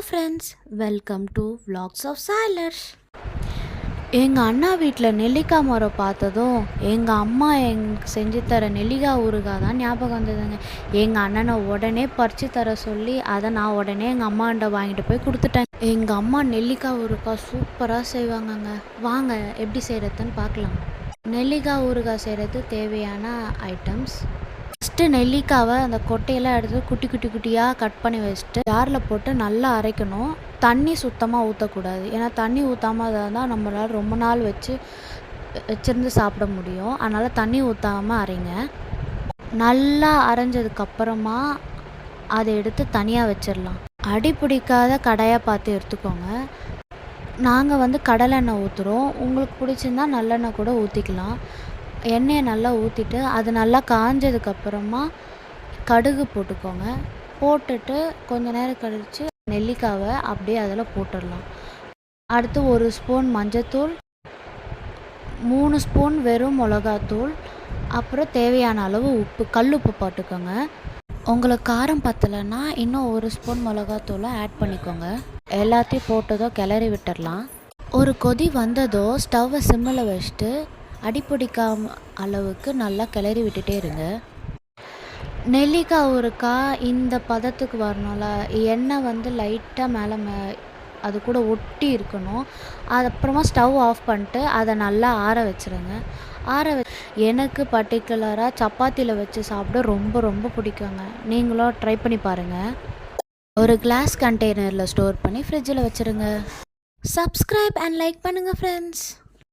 Friends, welcome to vlogs of சாய்லர். எங்கள் அண்ணா வீட்டில் நெல்லிக்காய் மரம் பார்த்ததும் எங்கள் அம்மா செஞ்சு தர நெல்லிக்காய் ஊறுகாய் தான் ஞாபகம் வந்ததுங்க. எங்கள் அண்ணனை உடனே பறித்து தர சொல்லி அதை நான் உடனே எங்கள் அம்மாண்ட வாங்கிட்டு போய் கொடுத்துட்டேன். எங்கள் அம்மா நெல்லிக்காய் ஊறுகாய் சூப்பராக செய்வாங்கங்க. வாங்க எப்படி செய்கிறதுன்னு பார்க்கலாம். நெல்லிக்காய் ஊறுகாய் செய்கிறது தேவையான ஐட்டம்ஸ்: ஃபஸ்ட்டு நெல்லிக்காவை அந்த கொட்டையெல்லாம் எடுத்து குட்டி குட்டி குட்டியாக கட் பண்ணி வச்சுட்டு ஜாரில் போட்டு நல்லா அரைக்கணும். தண்ணி சுத்தமாக ஊற்றக்கூடாது. ஏன்னா தண்ணி ஊற்றாமல் தான் நம்மளால் ரொம்ப நாள் வச்சிருந்து சாப்பிட முடியும். அதனால் தண்ணி ஊற்றாமல் அரைங்க. நல்லா அரைஞ்சதுக்கப்புறமா அதை எடுத்து தனியாக வச்சிடலாம். அடி பிடிக்காத கடாயாக பார்த்து எடுத்துக்கோங்க. நாங்கள் கடலெண்ணெய் ஊற்றுறோம். உங்களுக்கு பிடிச்சிருந்தா நல்லெண்ணெய் கூட ஊற்றிக்கலாம். எண்ணெயை நல்லா ஊற்றிட்டு அது நல்லா காஞ்சதுக்கப்புறமா கடுகு போட்டுக்கோங்க. போட்டுட்டு கொஞ்ச நேரம் கழித்து நெல்லிக்காவை அப்படியே அதில் போட்டுடலாம். அடுத்து 1 ஸ்பூன் மஞ்சத்தூள், 3 ஸ்பூன் வெறும் மிளகாத்தூள், அப்புறம் தேவையான அளவு உப்பு, கல்லுப்பு போட்டுக்கோங்க. உங்களுக்கு காரம் பத்தலைன்னா இன்னும் 1 ஸ்பூன் மிளகாத்தூளை ஆட் பண்ணிக்கோங்க. எல்லாத்தையும் போட்டதோ கிளறி விட்டுடலாம். ஒரு கொதி வந்ததோ ஸ்டவ்வை சிம்மில் வச்சுட்டு அடிப்பிடிக்காம அளவுக்கு நல்லா கிளறி விட்டுட்டே இருங்க. நெல்லிக்காய் ஊறுகாய் இந்த பதத்துக்கு வரணும்ல, எண்ணெய் லைட்டாக மேலே அது கூட ஒட்டி இருக்கணும். அதுக்கப்புறமா ஸ்டவ் ஆஃப் பண்ணிட்டு அதை நல்லா ஆற வச்சுருங்க. எனக்கு பர்டிகுலராக சப்பாத்தியில் வச்சு சாப்பிட ரொம்ப ரொம்ப பிடிக்குங்க. நீங்களும் ட்ரை பண்ணி பாருங்கள். ஒரு கிளாஸ் கண்டெய்னரில் ஸ்டோர் பண்ணி ஃப்ரிட்ஜில் வச்சுருங்க. சப்ஸ்கிரைப் அண்ட் லைக் பண்ணுங்கள் ஃப்ரெண்ட்ஸ்.